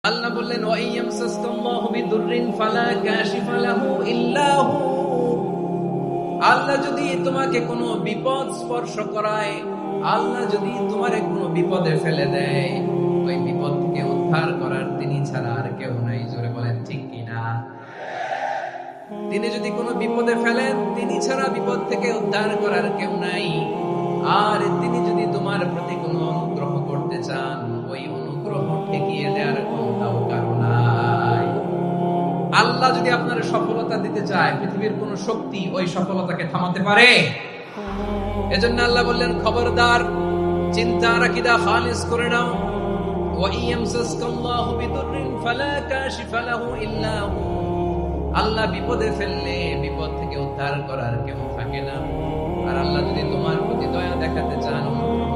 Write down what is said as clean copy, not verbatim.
আল্লাহ বললেন ওয়াইয়ামসাসকাল্লাহু বিদুররিন ফালা কাশিফা লাহু ইল্লা হু। আল্লাহ যদি তোমাকে কোনো বিপদ স্পর্শ করায়, আল্লাহ যদি তোমারে কোনো বিপদে ফেলে দেয়, ওই বিপদ থেকে উদ্ধার করার তিনি ছাড়া আর কেউ নাই। জোরে বলেন ঠিক কিনা? তিনি যদি কোনো বিপদে ফেলেন, তিনি ছাড়া বিপদ থেকে উদ্ধার করার কেউ নাই। আর তিনি যদি তোমার প্রতি কোনো অনুগ্রহ করতে চান, ওই অনুগ্রহ ঠেকিয়ে দেওয়ার ক্ষমতাও কারো নাই। আল্লাহ যদি আপনার সফলতা দিতে চায়, পৃথিবীর কোন শক্তি ওই সফলতাকে থামাতে পারে? এজন্য আল্লাহ বললেন, খবরদার, চিন্তা রাখিদা খালিস করে নাও। ওয়াইয়ামসাসকাল্লাহু বিদুররিন ফালা কাশিফা লাহু ইল্লা হু। আল্লাহ বিপদে ফেললে বিপদ থেকে উদ্ধার করার কেউ থাকে না। আর আল্লাহ যদি তোমার প্রতি দয়া দেখাতে চান, অনুগ্রহ